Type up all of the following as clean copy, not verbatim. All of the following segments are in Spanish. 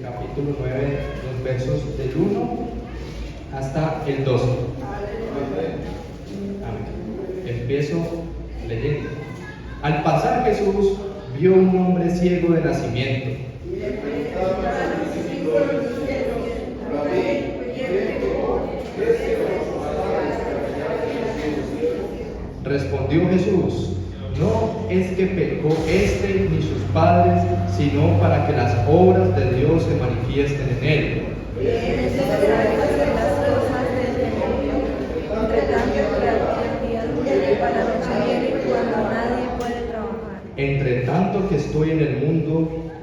capítulo 9, los versos del 1 hasta el 12. Amén. Empiezo leyendo. Al pasar Jesús vio un hombre ciego de nacimiento. Respondió Jesús: no es que pecó este ni sus padres, sino para que las obras de Dios se manifiesten en él. Es necesario hacer las cosas desde el principio, entre tanto que el día viene para noche viene cuando nadie puede trabajar. Entre tanto que estoy en el mundo,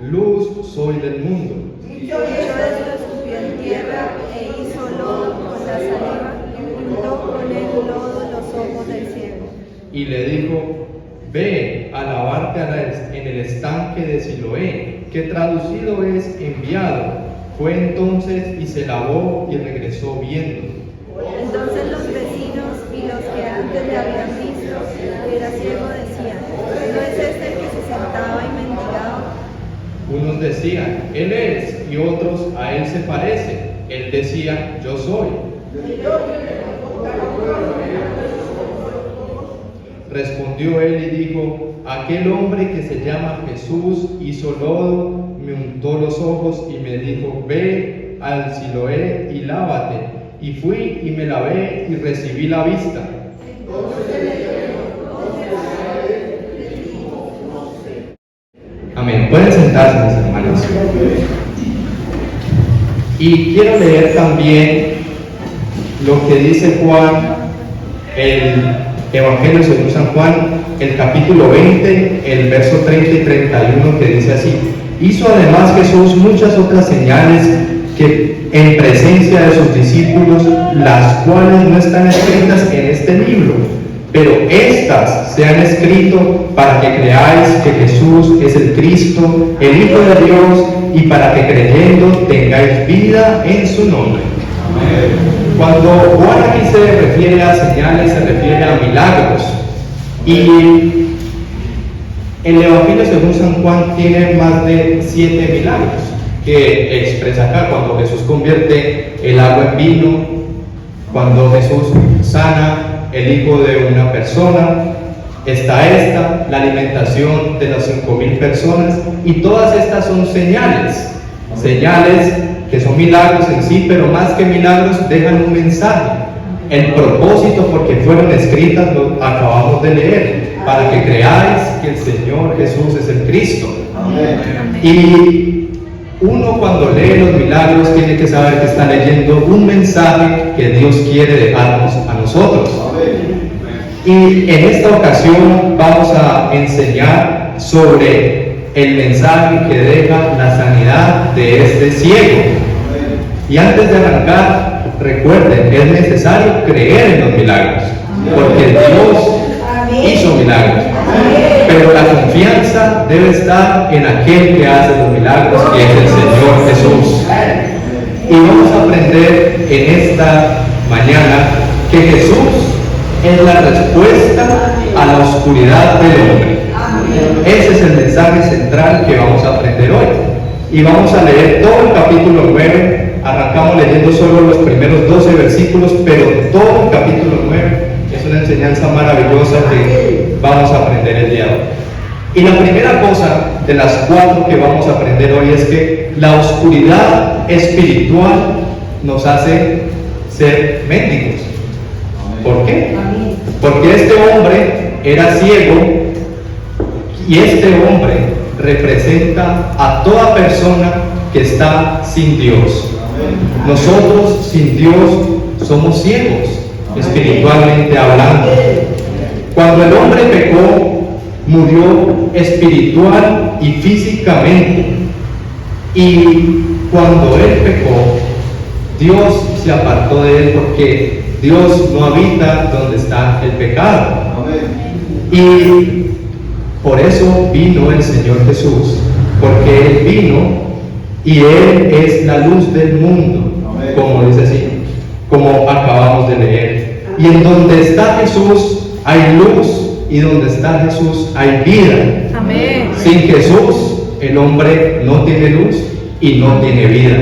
luz soy del mundo. Dicho esto, escupió en tierra e hizo lodo con la saliva y untó con el lodo los ojos del ciego. Y le dijo: ve a lavarte en el estanque de Siloé, que traducido es enviado. Fue entonces y se lavó y regresó viendo. Entonces los vecinos y los que antes le habían visto que era ciego decían: ¿no es este el que se sentaba y mendigaba? Unos decían: él es, y otros: a él se parece. Él decía: yo soy. Respondió él y dijo: aquel hombre que se llama Jesús hizo lodo, me untó los ojos y me dijo: ve al Siloé y lávate. Y fui y me lavé y recibí la vista. Amén. Pueden sentarse, mis hermanos. Y quiero leer también lo que dice Juan, el Evangelio según San Juan, el capítulo 20, el verso 30 y 31, que dice así: hizo además Jesús muchas otras señales que en presencia de sus discípulos, las cuales no están escritas en este libro, pero estas se han escrito para que creáis que Jesús es el Cristo, el Hijo de Dios, y para que creyendo tengáis vida en su nombre. Amén. Cuando Juan aquí se refiere a señales, se refiere a milagros. Y el Evangelio según San Juan tiene más de 7 milagros que expresa acá: cuando Jesús convierte el agua en vino, cuando Jesús sana el hijo de una persona, está la alimentación de las 5,000 personas, y todas estas son señales que son milagros en sí, pero más que milagros dejan un mensaje. El propósito por que fueron escritas lo acabamos de leer: para que creáis que el Señor Jesús es el Cristo. Amén. Y uno cuando lee los milagros tiene que saber que está leyendo un mensaje que Dios quiere dejarnos a nosotros. Amén. Y en esta ocasión vamos a enseñar sobre el mensaje que deja la sanidad de este ciego. Y antes de arrancar, recuerden, es necesario creer en los milagros, porque Dios hizo milagros, pero la confianza debe estar en aquel que hace los milagros, que es el Señor Jesús. Y vamos a aprender en esta mañana que Jesús es la respuesta a la oscuridad del hombre. Ese es el mensaje central que vamos a aprender hoy. Y vamos a leer todo el capítulo 9. Arrancamos leyendo solo los primeros 12 versículos, pero todo el capítulo 9 es una enseñanza maravillosa que vamos a aprender el día de hoy. Y la primera cosa de las 4 que vamos a aprender hoy es que la oscuridad espiritual nos hace ser mendigos. ¿Por qué? Porque este hombre era ciego, y este hombre representa a toda persona que está sin Dios. Nosotros sin Dios somos ciegos, espiritualmente hablando. Cuando el hombre pecó, murió espiritual y físicamente. Y cuando él pecó, Dios se apartó de él, porque Dios no habita donde está el pecado. Y por eso vino el Señor Jesús, porque Él vino y Él es la luz del mundo. Amén. Como dice así, como acabamos de leer. Y en donde está Jesús hay luz, y donde está Jesús hay vida. Amén. Sin Jesús el hombre no tiene luz y no tiene vida.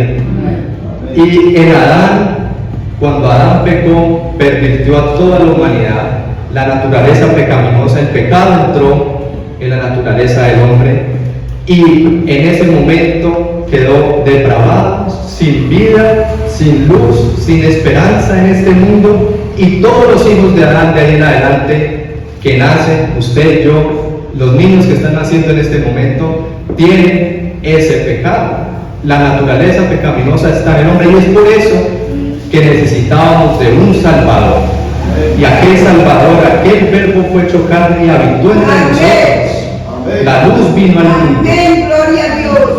Y en Adán, cuando Adán pecó, pervirtió a toda la humanidad. La naturaleza pecaminosa, el pecado entró en la naturaleza del hombre y en ese momento quedó depravado, sin vida, sin luz, sin esperanza en este mundo, y todos los hijos de Adán de ahí en adelante que nacen, usted, yo, los niños que están naciendo en este momento, tienen ese pecado. La naturaleza pecaminosa está en el hombre y es por eso que necesitábamos de un Salvador. Y aquel Salvador, aquel verbo fue hecho carne y habitó entre nosotros. La luz vino al mundo. Gloria a Dios.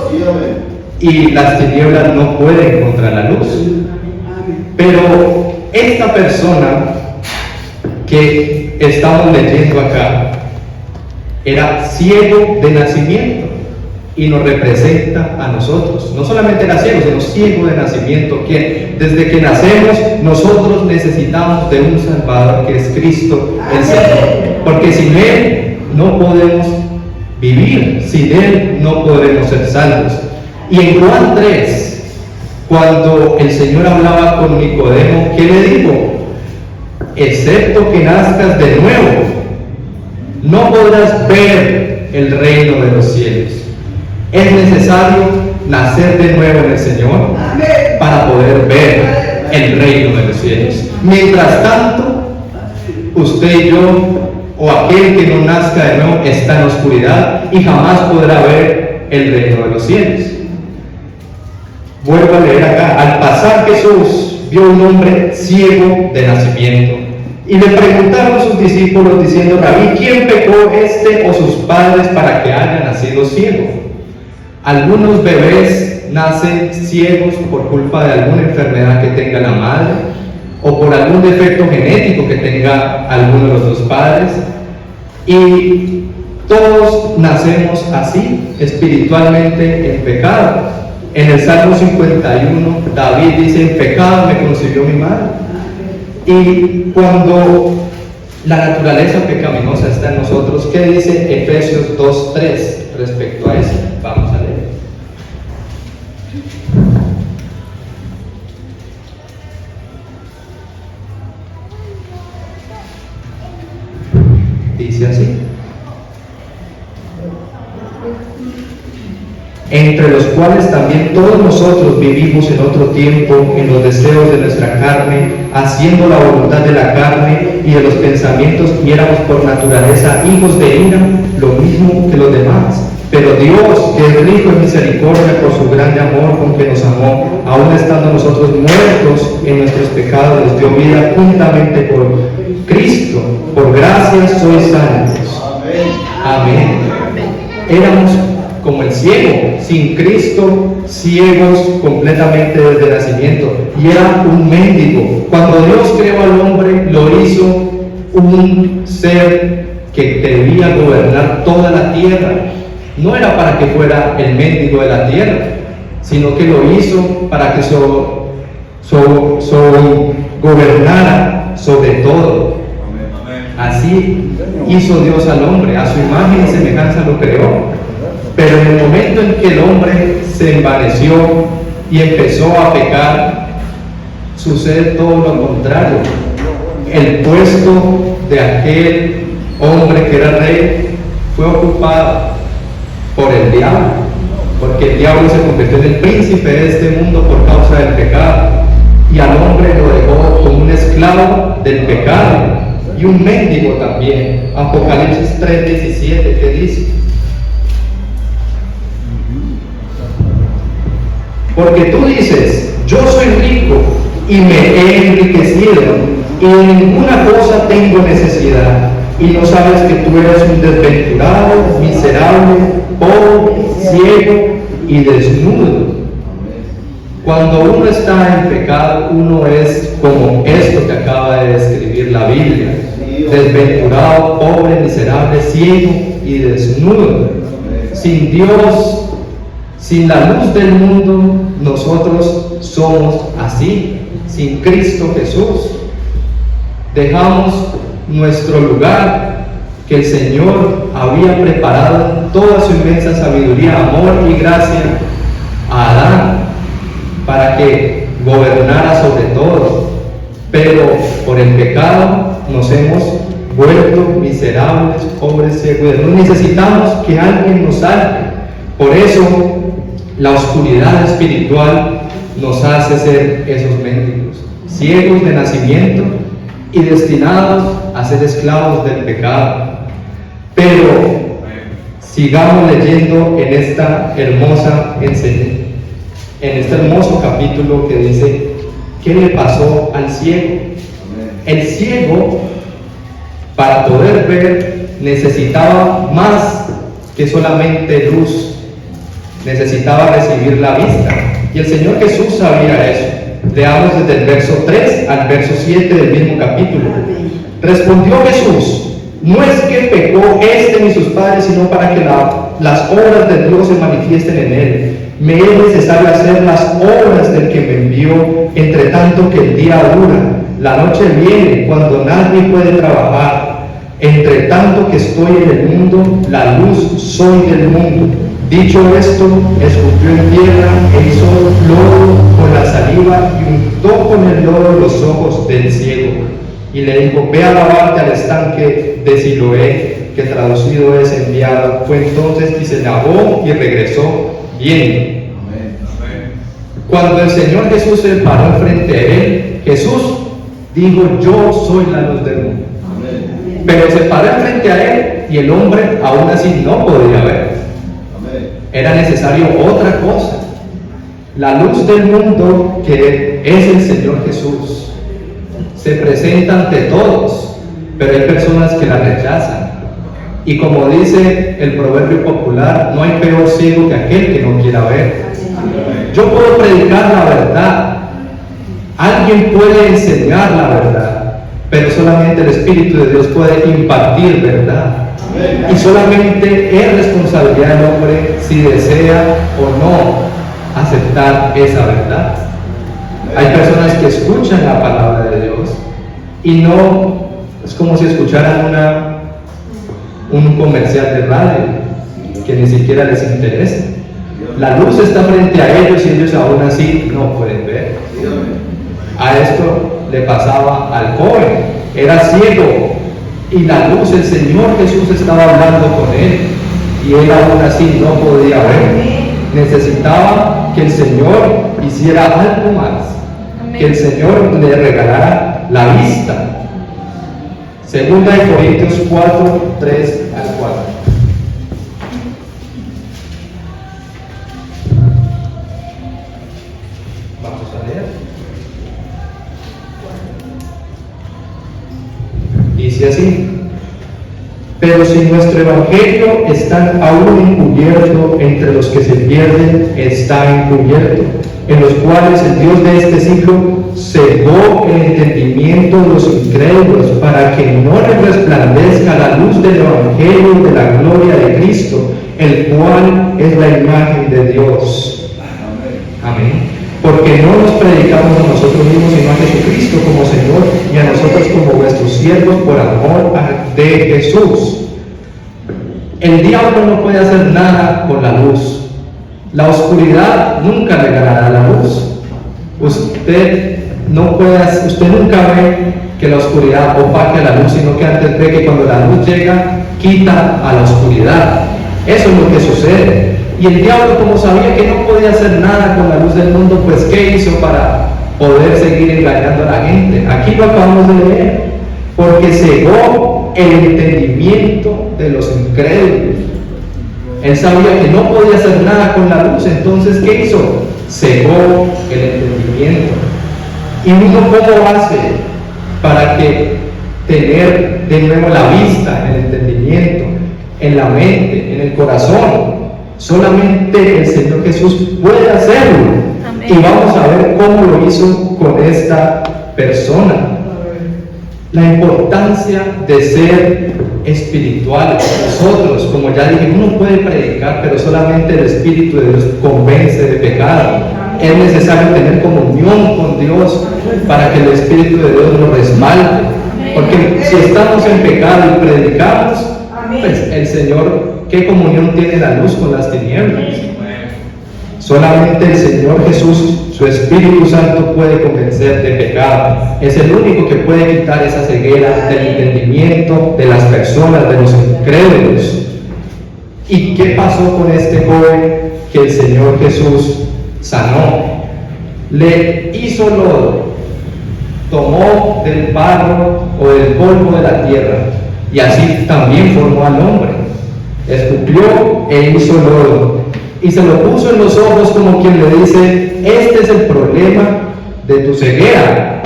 Y las tinieblas no pueden contra la luz. Pero esta persona que estamos leyendo acá era ciego de nacimiento y nos representa a nosotros. No solamente era ciego, sino ciego de nacimiento, que desde que nacemos nosotros necesitamos de un Salvador, que es Cristo el Señor, porque sin Él no podemos vivir, sin Él no podremos ser salvos. Y en Juan 3, cuando el Señor hablaba con Nicodemo, ¿qué le dijo? Excepto que nazcas de nuevo, no podrás ver el reino de los cielos. Es necesario nacer de nuevo en el Señor para poder ver el reino de los cielos. Mientras tanto, usted y yo, o aquel que no nazca de nuevo, está en oscuridad y jamás podrá ver el reino de los cielos. Vuelvo a leer acá. Al pasar Jesús vio un hombre ciego de nacimiento y le preguntaron sus discípulos diciendo: Rabí, ¿quién pecó, este o sus padres, para que haya nacido ciego? Algunos bebés nacen ciegos por culpa de alguna enfermedad que tenga la madre o por algún defecto genético que tenga alguno de los dos padres, y todos nacemos así, espiritualmente en pecado. En el Salmo 51, David dice: en pecado me concibió mi madre. Y cuando la naturaleza pecaminosa está en nosotros, ¿qué dice Efesios 2:3 respecto a eso? Vamos a leer. Dice así: entre los cuales también todos nosotros vivimos en otro tiempo en los deseos de nuestra carne, haciendo la voluntad de la carne y de los pensamientos, y éramos por naturaleza hijos de ira, lo mismo que los demás. Pero Dios, que es rico en misericordia por su grande amor con que nos amó, aun estando nosotros muertos en nuestros pecados, nos dio vida juntamente por Cristo. Por gracia sois salvos. Amén. Éramos como el ciego, sin Cristo, ciegos completamente desde el nacimiento, y era un mendigo. Cuando Dios creó al hombre, lo hizo un ser que debía gobernar toda la tierra. No era para que fuera el mendigo de la tierra, sino que lo hizo para que gobernara sobre todo. Así hizo Dios al hombre, a su imagen y semejanza lo creó. Pero en el momento en que el hombre se envaneció y empezó a pecar, sucede todo lo contrario. El puesto de aquel hombre que era rey fue ocupado por el diablo, porque el diablo se convirtió en el príncipe de este mundo por causa del pecado, y al hombre lo dejó como un esclavo del pecado y un mendigo también. Apocalipsis 3:17, ¿qué dice? Porque tú dices: yo soy rico y me he enriquecido y de ninguna cosa tengo necesidad, y no sabes que tú eres un desventurado, miserable, pobre, ciego y desnudo. Cuando uno está en pecado, uno es como esto que acaba de describir la Biblia: desventurado, pobre, miserable, ciego y desnudo. Sin Dios, sin la luz del mundo, nosotros somos así. Sin Cristo Jesús, dejamos nuestro lugar que el Señor había preparado en toda su inmensa sabiduría, amor y gracia a Adán para que gobernara sobre todo, pero por el pecado nos hemos vuelto miserables, pobres, ciegos. Necesitamos que alguien nos salve. Por eso la oscuridad espiritual nos hace ser esos mendigos, ciegos de nacimiento y destinados a ser esclavos del pecado. Pero sigamos leyendo en esta hermosa enseñanza, en este hermoso capítulo que dice, ¿qué le pasó al ciego? El ciego, para poder ver, necesitaba más que solamente luz, necesitaba recibir la vista. Y el Señor Jesús sabía eso. Leamos desde el verso 3 al verso 7 del mismo capítulo. Respondió Jesús, no es que pecó este ni sus padres, sino para que las obras de Dios se manifiesten en él. Me es necesario hacer las obras del que me envió, entre tanto que el día dura. La noche viene cuando nadie puede trabajar. Entre tanto que estoy en el mundo, la luz soy del mundo. Dicho esto, escupió en tierra e hizo lodo con la saliva y untó con el lodo los ojos del ciego. Y le dijo, ve a lavarte al estanque de Siloé, que traducido es enviado. Fue entonces y se lavó y regresó viendo. Cuando el Señor Jesús se paró frente a él, Jesús dijo, yo soy la luz del mundo. Pero se paró frente a él y el hombre aún así no podía ver. Era necesario otra cosa. La luz del mundo, que es el Señor Jesús, se presenta ante todos, pero hay personas que la rechazan. Y como dice el proverbio popular, no hay peor ciego que aquel que no quiera ver. Yo puedo predicar la verdad, alguien puede enseñar la verdad, pero solamente el Espíritu de Dios puede impartir verdad. Y solamente es responsabilidad del hombre si desea o no aceptar esa verdad. Hay personas que escuchan la palabra de Dios y no, es como si escucharan un comercial de radio que ni siquiera les interesa. La luz está frente a ellos y ellos aún así no pueden ver. A esto le pasaba al joven, era ciego y la luz, el Señor Jesús estaba hablando con él y él aún así no podía ver. Necesitaba que el Señor hiciera algo más, que el Señor le regalara la vista. Segunda de Corintios 4, 3 al 4. Vamos a leer. Dice así: pero si nuestro evangelio está aún encubierto, entre los que se pierden está encubierto, en los cuales el Dios de este siglo cegó el entendimiento de los incrédulos, para que no les resplandezca la luz del evangelio de la gloria de Cristo, el cual es la imagen de Dios. Amén. Porque no nos predicamos a nosotros mismos, sino a Jesucristo como Señor, y a nosotros como vuestros siervos por amor de Jesús. El diablo no puede hacer nada con la luz. La oscuridad nunca le ganará la luz. Usted nunca ve que la oscuridad opaque la luz, sino que antes ve que cuando la luz llega, quita a la oscuridad. Eso es lo que sucede. Y el diablo, como sabía que no podía hacer nada con la luz del mundo, pues ¿qué hizo para poder seguir engañando a la gente? Aquí lo acabamos de leer. Porque cegó el entendimiento de los incrédulos. Él sabía que no podía hacer nada con la luz, entonces ¿qué hizo? Cegó el entendimiento. ¿Y uno cómo hace para que tener de nuevo la vista, el entendimiento, en la mente, en el corazón? Solamente el Señor Jesús puede hacerlo. Amén. Y vamos a ver cómo lo hizo con esta persona. La importancia de ser espirituales. Nosotros, como ya dije, uno puede predicar, pero solamente el Espíritu de Dios convence de pecado. Es necesario tener comunión con Dios para que el Espíritu de Dios nos respalde. Porque si estamos en pecado y predicamos, pues el Señor, ¿qué comunión tiene la luz con las tinieblas? Solamente el Señor Jesús, su Espíritu Santo, puede convencer de pecado. Es el único que puede quitar esa ceguera del entendimiento de las personas, de los incrédulos. ¿Y qué pasó con este joven que el Señor Jesús sanó? Le hizo lodo, tomó del barro o del polvo de la tierra, y así también formó al hombre. Escupió e hizo lodo, y se lo puso en los ojos como quien le dice: este es el problema de tu ceguera.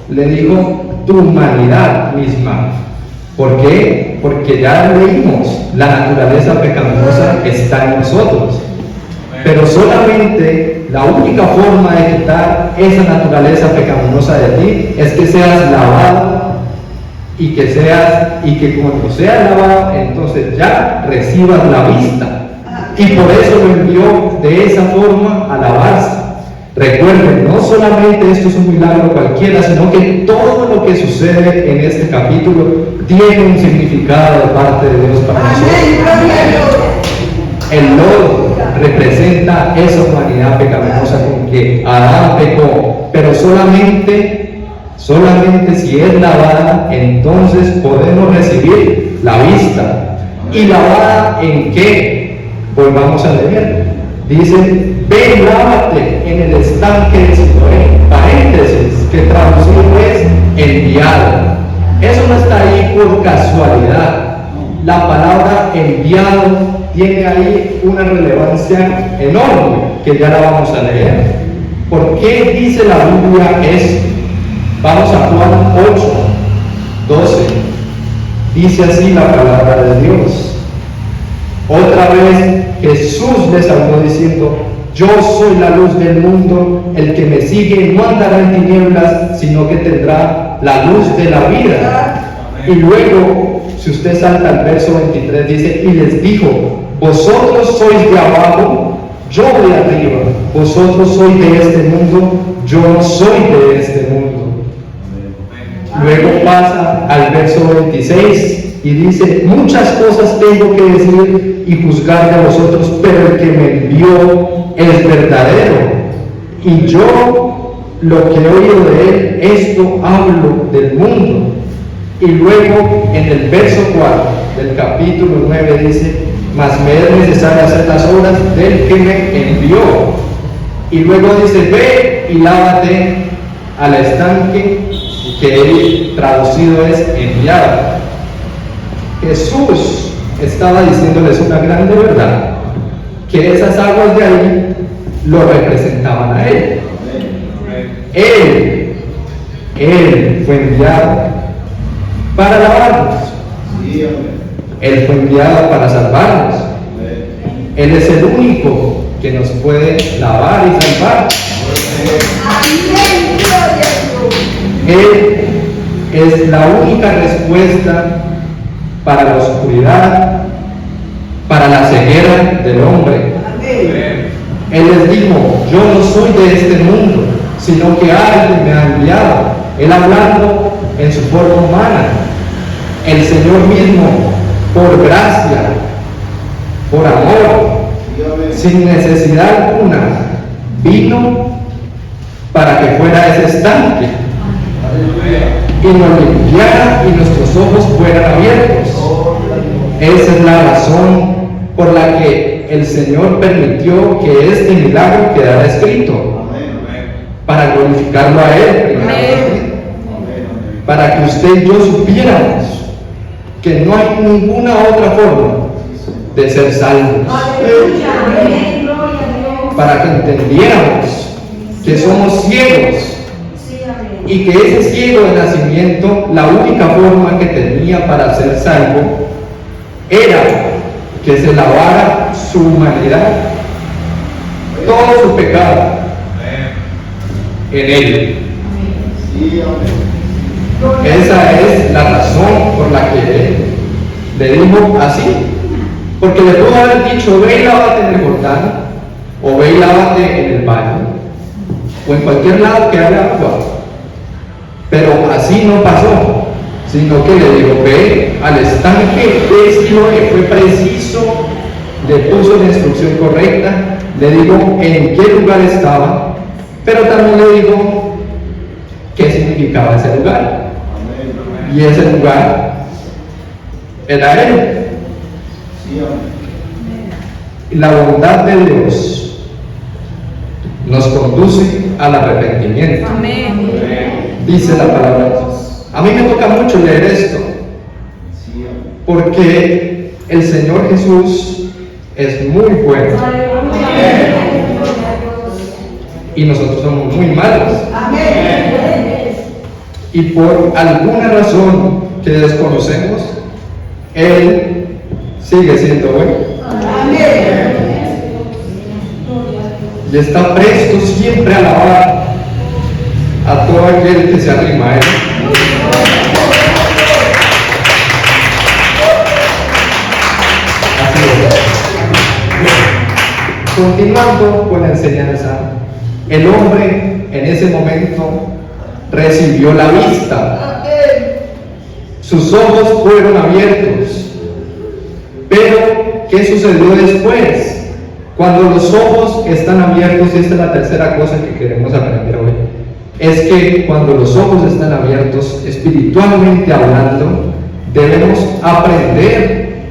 Le dijo: tu humanidad misma. ¿Por qué? Porque ya leímos, la naturaleza pecaminosa está en nosotros. Pero solamente la única forma de quitar esa naturaleza pecaminosa de ti es que seas lavado, y que cuando seas lavado, entonces ya recibas la vista. Y por eso lo envió de esa forma a lavarse. Recuerden, no solamente esto es un milagro cualquiera, sino que todo lo que sucede en este capítulo tiene un significado de parte de Dios para nosotros. El lodo representa esa humanidad pecaminosa con que Adán pecó, pero solamente si es lavada, entonces podemos recibir la vista. ¿Y lavada en qué? Pues vamos a leer. Dice: ve y lávate en el estanque de Siloé, paréntesis, que traducido es enviado. Eso no está ahí por casualidad. La palabra enviado tiene ahí una relevancia enorme, que ya la vamos a leer. ¿Por qué dice la Biblia eso? Vamos a Juan 8:12. Dice así la palabra de Dios. Otra vez Jesús les habló diciendo: yo soy la luz del mundo, el que me sigue no andará en tinieblas, sino que tendrá la luz de la vida. Y luego, si usted salta al verso 23, dice: y les dijo: vosotros sois de abajo, yo de arriba. Vosotros sois de este mundo, yo no soy de este mundo. Luego pasa al verso 26 y dice: muchas cosas tengo que decir y juzgar de vosotros, pero el que me envió es verdadero, y yo lo que he oído de él, esto hablo del mundo. Y luego en el verso 4 del capítulo 9 dice: mas me es necesario hacer las obras del que me envió. Y luego dice: ve y lávate al estanque, que traducido es enviado. Jesús estaba diciéndoles una grande verdad, que esas aguas de ahí lo representaban a Él. Él fue enviado para lavarnos. Él fue enviado para salvarnos. Él es el único que nos puede lavar y salvar. Él es la única respuesta para la oscuridad, para la ceguera del hombre. Él les dijo: yo no soy de este mundo, sino que alguien me ha enviado. Él hablando en su forma humana. El Señor mismo, por gracia, por amor, sin necesidad alguna, vino para que fuera ese estanque y nos limpiara y nuestros ojos fueran abiertos. Esa es la razón por la que el Señor permitió que este milagro quedara escrito, para glorificarlo a Él, para que usted y yo supiéramos que no hay ninguna otra forma de ser salvos, para que entendiéramos que somos ciegos y que ese ciego de nacimiento, la única forma que tenía para ser salvo era que se lavara su humanidad, todo su pecado en Él. Esa es la razón por la que Él le dijo así, porque le pudo haber dicho: ve y lávate en el Jordán, o ve y lávate en el baño, o en cualquier lado que haya agua. Pero así no pasó, sino que le dijo: ve al estanque de Siloé. Fue preciso, le puso la instrucción correcta le dijo en qué lugar estaba, pero también le dijo qué significaba ese lugar. Y ese lugar era Él. La bondad de Dios nos conduce al arrepentimiento. Amén. Dice la palabra de Dios. A mí me toca mucho leer esto, porque el Señor Jesús es muy bueno y nosotros somos muy malos. Y por alguna razón que desconocemos, Él sigue siendo bueno. Y está presto siempre a alabar a todo aquel que se arrima a Él. Así es. Continuando con la enseñanza, el hombre en ese momento recibió la vista. Sus ojos fueron abiertos. Pero, ¿qué sucedió después? Cuando los ojos están abiertos, y esta es la tercera cosa que queremos aprender hoy, es que cuando los ojos están abiertos, espiritualmente hablando, debemos aprender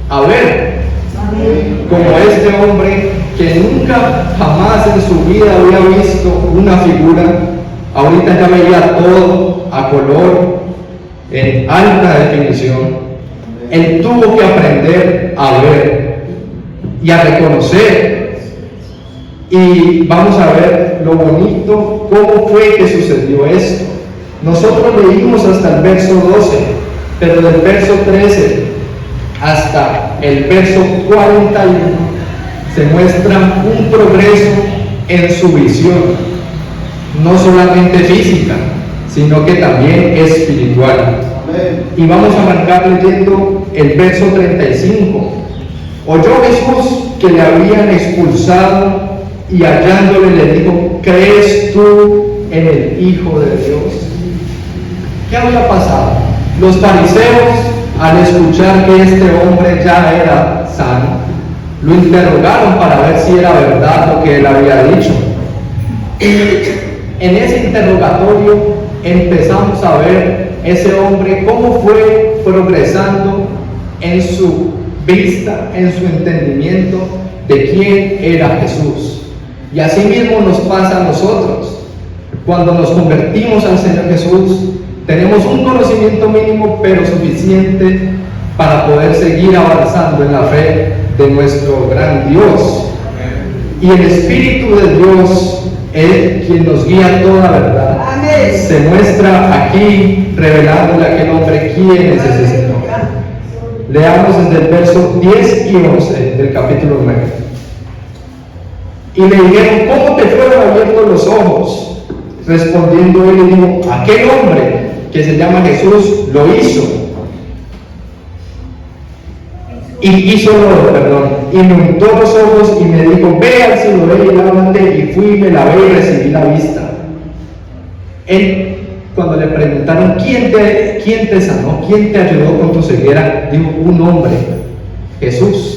a ver. Como este hombre que nunca jamás en su vida había visto una figura, ahorita ya veía todo a color, en alta definición. Él tuvo que aprender a ver y a reconocer. Y vamos a ver lo bonito, cómo fue que sucedió esto. Nosotros leímos hasta el verso 12, pero del verso 13 hasta el verso 41 se muestra un progreso en su visión, no solamente física, sino que también espiritual. Y vamos a arrancar leyendo el verso 35. Oyó Jesús que le habían expulsado y hallándole le dijo: ¿crees tú en el Hijo de Dios? ¿Qué había pasado? Los fariseos, al escuchar que este hombre ya era sano, lo interrogaron para ver si era verdad lo que él había dicho. En ese interrogatorio empezamos a ver ese hombre cómo fue progresando en su vista, en su entendimiento de quién era Jesús. Y así mismo nos pasa a nosotros. Cuando nos convertimos al Señor Jesús, tenemos un conocimiento mínimo pero suficiente para poder seguir avanzando en la fe de nuestro gran Dios. Y el Espíritu de Dios es quien nos guía toda la verdad. Se muestra aquí revelándole a aquel hombre quién es ese Señor. Leamos desde el verso 10 y 11 del capítulo 9. Y le dijeron: ¿cómo te fueron abiertos los ojos? Respondiendo él, le dijo: aquel hombre que se llama Jesús lo hizo. Y me untó los ojos y me dijo: ve al Siloé y lávate. Y fui y me lavé y recibí la vista. Él, cuando le preguntaron ¿quién te sanó? ¿Quién te ayudó con tu ceguera? Dijo: un hombre, Jesús.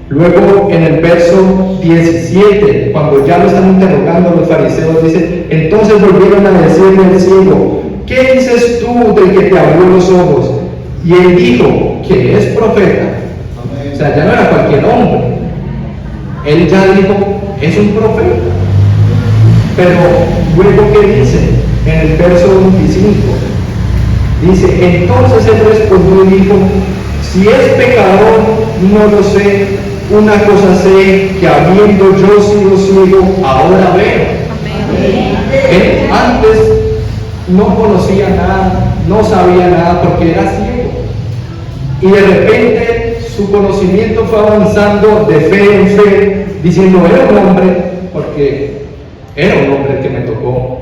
Luego en el verso 17, cuando ya lo están interrogando los fariseos, dice: entonces volvieron a decirle al ciego: ¿qué dices tú del que te abrió los ojos? Y él dijo que es profeta. O sea, ya no era cualquier hombre. Él ya dijo: es un profeta. Pero luego, ¿qué dice? En el verso 25 dice: entonces él respondió y dijo: si es pecador, no lo sé. Una cosa sé, que habiendo yo sido ciego, ahora veo. Él antes no conocía nada, no sabía nada porque era ciego. Y de repente su conocimiento fue avanzando de fe en fe, diciendo: era un hombre, porque era un hombre que me tocó.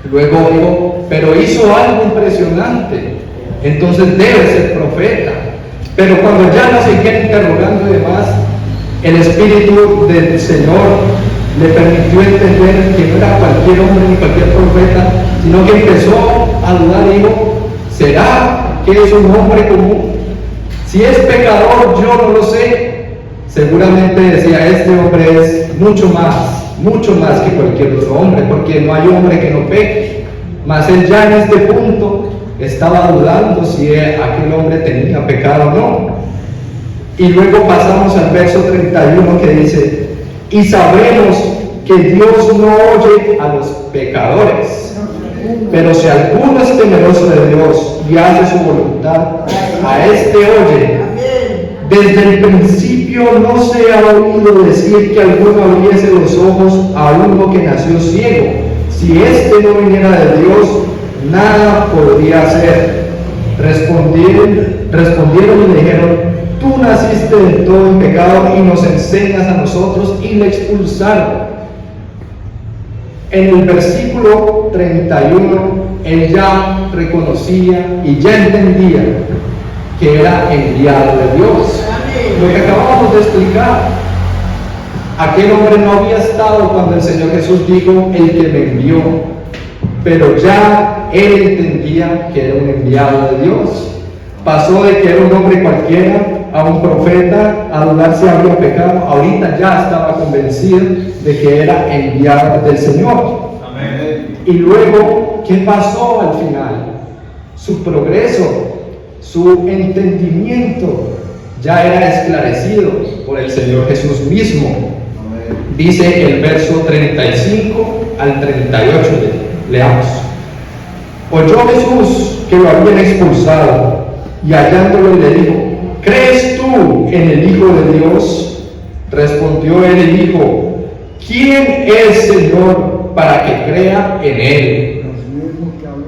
Luego dijo: pero hizo algo impresionante, entonces debe ser profeta. Pero cuando ya nos seguían interrogando y demás, el Espíritu del Señor le permitió entender que no era cualquier hombre ni cualquier profeta, sino que empezó a dudar y dijo: ¿será que es un hombre común? Si es pecador, yo no lo sé. Seguramente decía, este hombre es mucho más que cualquier otro hombre, porque no hay hombre que no peque. Mas él ya en este punto estaba dudando si aquel hombre tenía pecado o no. Y luego pasamos al verso 31 que dice, y sabremos que Dios no oye a los pecadores, pero si alguno es temeroso de Dios y hace su voluntad, a este oye. Desde el principio no se ha oído decir que alguno abriese los ojos a uno que nació ciego. Si éste no viniera de Dios, nada podría hacer. Respondieron y dijeron, tú naciste del todo en pecado y nos enseñas a nosotros, y le expulsaron. En el versículo 31, él ya reconocía y ya entendía que era enviado de Dios. Lo que acabamos de explicar, aquel hombre no había estado cuando el Señor Jesús dijo, el que me envió, pero ya él entendía que era un enviado de Dios. Pasó de que era un hombre cualquiera a un profeta, a dudar si había pecado. Ahorita ya estaba convencido de que era enviado del Señor. Amén. Y luego, ¿qué pasó al final? Su progreso, su entendimiento ya era esclarecido por el Señor Jesús mismo. Amén. Dice el verso 35 al 38, leamos. Oyó Jesús que lo habían expulsado, y hallándolo le dijo, ¿crees tú en el Hijo de Dios? Respondió él y dijo, ¿quién es Señor para que crea en él?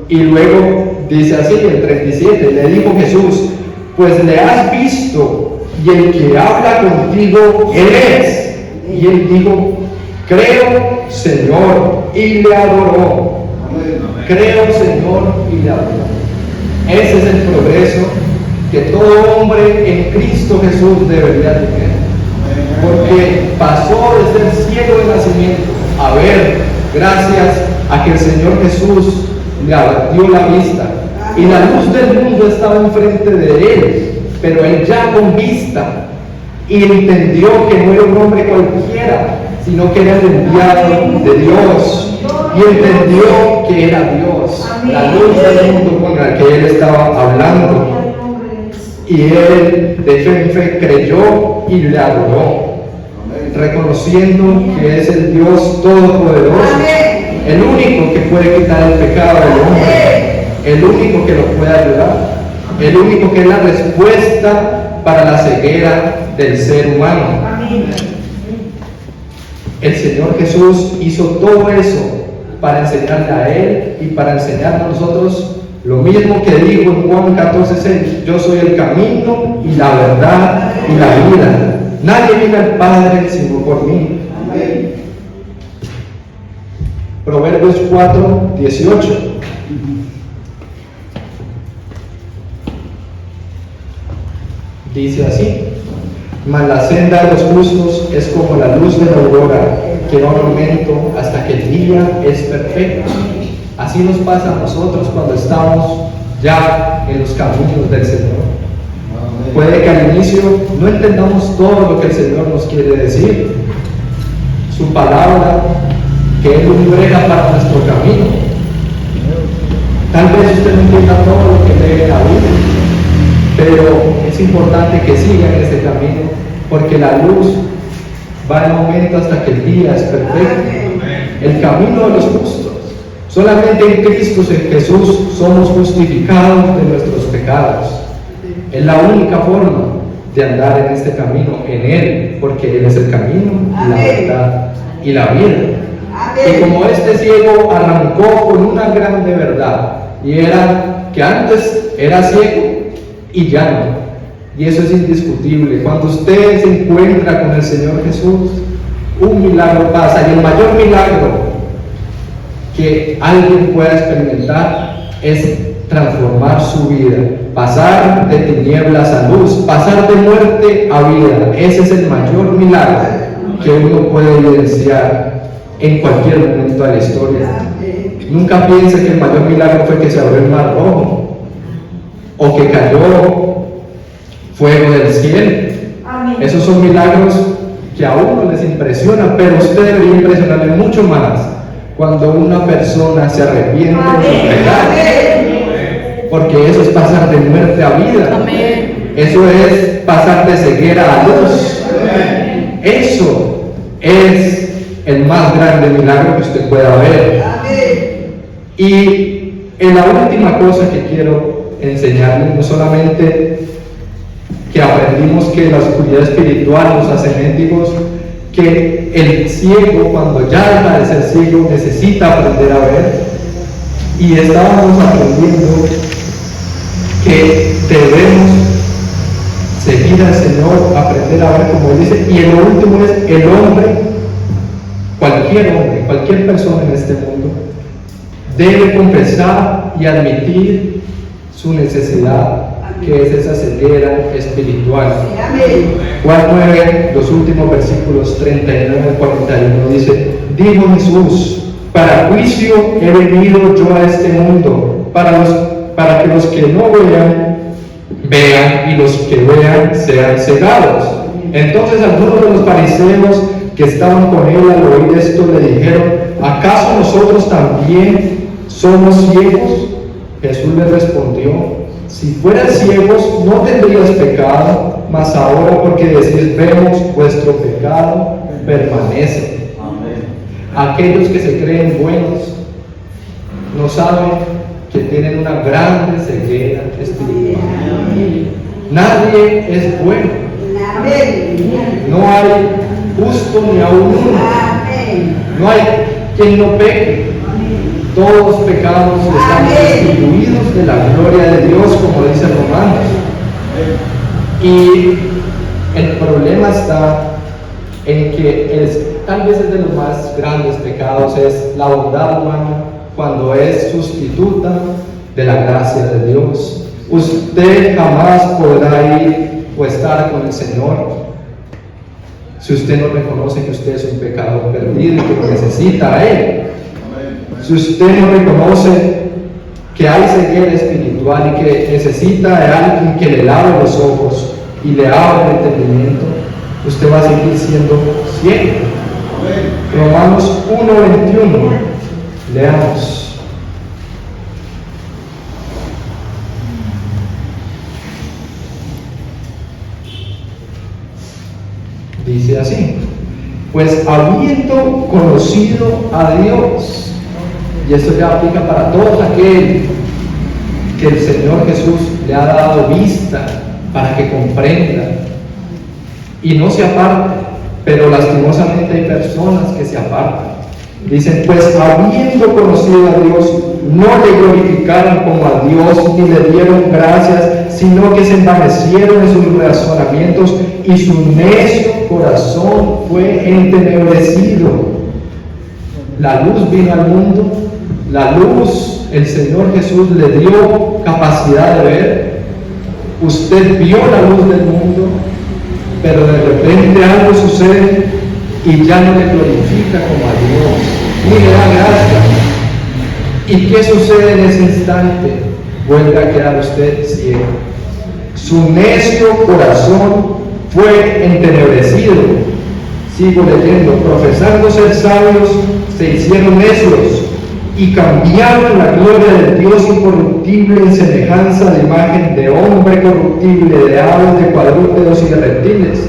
Y luego dice así, el 37, le dijo Jesús, pues le has visto, y el que habla contigo, él es. Y él dijo, creo, Señor, y le adoró. Creo, Señor, y le adoró. Ese es el progreso que todo hombre en Cristo Jesús debería tener. Porque pasó de ser ciego de nacimiento a ver, gracias a que el Señor Jesús le dio la vista. Y la luz del mundo estaba enfrente de él, pero él ya con vista, y entendió que no era un hombre cualquiera, sino que era el enviado de Dios. Y entendió que era Dios, la luz del mundo con la que él estaba hablando. Y él de fe en fe creyó y le adoró, reconociendo que es el Dios Todopoderoso, el único que puede quitar el pecado del hombre, el único que lo puede ayudar, el único que es la respuesta para la ceguera del ser humano. El Señor Jesús hizo todo eso para enseñarle a él y para enseñarnos a nosotros lo mismo que dijo en Juan 14:6, yo soy el camino y la verdad y la vida. Nadie viene al Padre sino por mí. Amén. Proverbios 4:18. Dice así, mas la senda de los justos es como la luz de la aurora, que va en aumento hasta que el día es perfecto. Así nos pasa a nosotros cuando estamos ya en los caminos del Señor. Puede que al inicio no entendamos todo lo que el Señor nos quiere decir. Su palabra, que es lumbrera para nuestro camino. Tal vez usted no entienda todo lo que lee en la Biblia, pero es importante que siga en ese camino, porque la luz va en aumento hasta que el día es perfecto. El camino de los justos. Solamente en Cristo, en Jesús, somos justificados de nuestros pecados. Es la única forma de andar en este camino, en Él, porque Él es el camino, la verdad y la vida. Y como este ciego arrancó con una grande verdad, y era que antes era ciego y ya no. Y eso es indiscutible. Cuando usted se encuentra con el Señor Jesús, un milagro pasa, y el mayor milagro que alguien pueda experimentar es transformar su vida, pasar de tinieblas a luz, pasar de muerte a vida. Ese es el mayor milagro que uno puede evidenciar en cualquier momento de la historia. Nunca piense que el mayor milagro fue que se abrió el mar rojo o que cayó fuego del cielo. Esos son milagros que a uno les impresiona, pero usted debería impresionarle mucho más cuando una persona se arrepiente de sus pecados, porque eso es pasar de muerte a vida. Eso es pasar de ceguera a luz. Eso es el más grande milagro que usted pueda ver. Y en la última cosa que quiero enseñarles, no solamente que aprendimos que la oscuridad espiritual nos hace mendigos, que el ciego, cuando ya deja de ser ciego, necesita aprender a ver. Y estábamos aprendiendo que debemos seguir al Señor, aprender a ver como Él dice. Y lo último es el hombre, cualquier persona en este mundo, debe confesar y admitir su necesidad, que es esa ceguera espiritual. Juan 9, los últimos versículos 39 al 41 dice: dijo Jesús, para juicio he venido yo a este mundo, para que los que no vean, vean, y los que vean sean cegados. Entonces algunos de los fariseos que estaban con él al oír esto le dijeron: ¿acaso nosotros también somos ciegos? Jesús les respondió: si fueran ciegos no tendrías pecado, mas ahora porque decís vemos, vuestro pecado permanece. Aquellos que se creen buenos no saben que tienen una grande ceguera espiritual. Nadie es bueno. No hay justo ni aún uno. No hay quien no peque. Todos pecados están destituidos de la gloria de Dios, como dice Romanos. Y el problema está en que tal vez es de los más grandes pecados, es la bondad humana, cuando es sustituta de la gracia de Dios. Usted jamás podrá ir o estar con el Señor si usted no reconoce que usted es un pecador perdido y que lo necesita a Él. Si usted no reconoce que hay ceguera espiritual y que necesita de alguien que le lave los ojos y le abra el entendimiento, usted va a seguir siendo ciego. Romanos 1:21, leamos. Dice así: pues habiendo conocido a Dios, y esto ya aplica para todo aquel que el Señor Jesús le ha dado vista para que comprenda y no se aparte, pero lastimosamente hay personas que se apartan. Dicen: pues habiendo conocido a Dios, no le glorificaron como a Dios ni le dieron gracias, sino que se envanecieron en sus razonamientos y su necio corazón fue entenebrecido. La luz vino al mundo, la luz, el Señor Jesús le dio capacidad de ver. Usted vio la luz del mundo, pero de repente algo sucede y ya no le glorifica como a Dios, ni le da gracias. ¿Y qué sucede en ese instante? Vuelve a quedar usted ciego. Su necio corazón fue entenebrecido. Sigo leyendo: profesando ser sabios, se hicieron necios y cambiaron la gloria del Dios incorruptible en semejanza de imagen de hombre corruptible, de aves, de cuadrúpedos y de reptiles,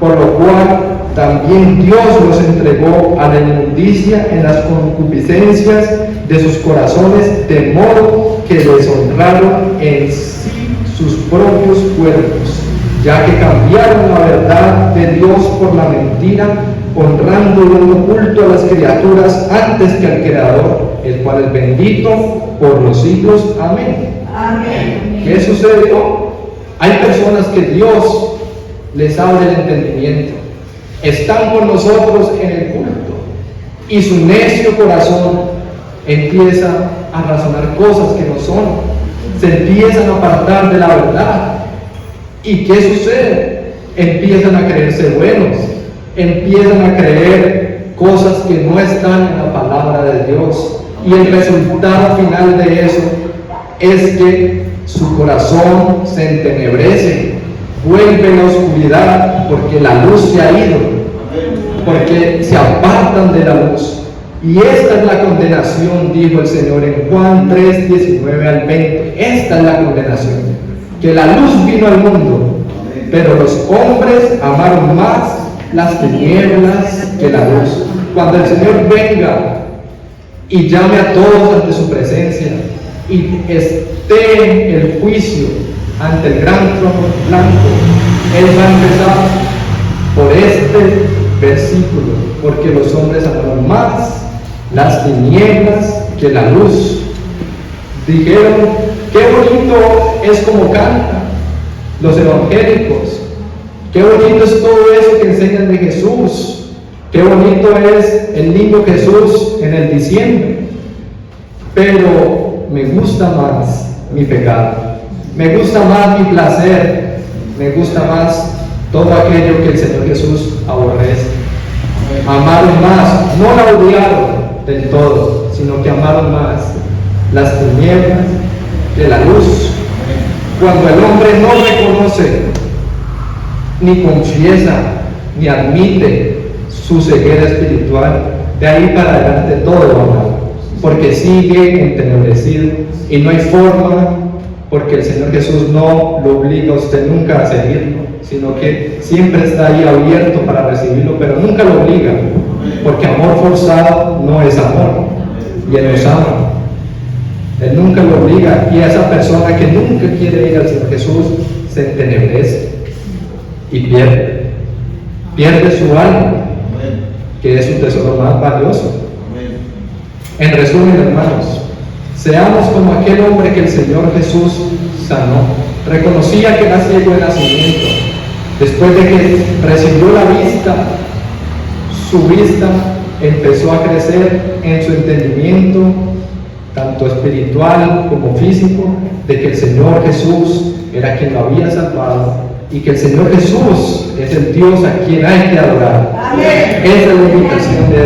por lo cual también Dios los entregó a la inmundicia en las concupiscencias de sus corazones, de modo que deshonraron en sí sus propios cuerpos, ya que cambiaron la verdad de Dios por la mentira, honrando y dando culto a las criaturas antes que al Creador, el cual es bendito por los siglos. Amén. Amén. ¿Qué sucedió? Hay personas que Dios les abre el entendimiento, están con nosotros en el culto y su necio corazón empieza a razonar cosas que no son, se empiezan a apartar de la verdad. ¿Y qué sucede? Empiezan a creerse buenos, empiezan a creer cosas que no están en la palabra de Dios, y el resultado final de eso es que su corazón se entenebrece vuelve la oscuridad porque la luz se ha ido, porque se apartan de la luz. Y esta es la condenación, dijo el Señor en Juan 3, 19 al 20. Esta es la condenación, que la luz vino al mundo, pero los hombres amaron más las tinieblas que la luz. Cuando el Señor venga y llame a todos ante su presencia y esté el juicio ante el gran trono blanco, Él va a empezar por este versículo, porque los hombres amaron más las tinieblas que la luz. Dijeron, qué bonito es como cantan los evangélicos, qué bonito es todo eso que enseñan de Jesús, qué bonito es el niño Jesús en el diciembre, pero me gusta más mi pecado, me gusta más mi placer, me gusta más todo aquello que el Señor Jesús aborrece. Amaron más, no la odiaron del todo, sino que amaron más las tinieblas que la luz. Cuando el hombre no reconoce, ni confiesa, ni admite su ceguera espiritual, de ahí para adelante todo va mal, porque sigue entenebrecido y no hay forma, porque el Señor Jesús no lo obliga a usted nunca a seguirlo, sino que siempre está ahí abierto para recibirlo, pero nunca lo obliga, porque amor forzado no es amor, y Él nos ama. Él nunca lo obliga, y a esa persona que nunca quiere ir al Señor Jesús se entenebrece y pierde su alma, que es su tesoro más valioso. En resumen, hermanos, seamos como aquel hombre que el Señor Jesús sanó. Reconocía que era ciego de nacimiento. Después de que recibió la vista, su vista empezó a crecer en su entendimiento, tanto espiritual como físico, de que el Señor Jesús era quien lo había salvado y que el Señor Jesús es el Dios a quien hay que adorar. Amén. Esa es la invitación de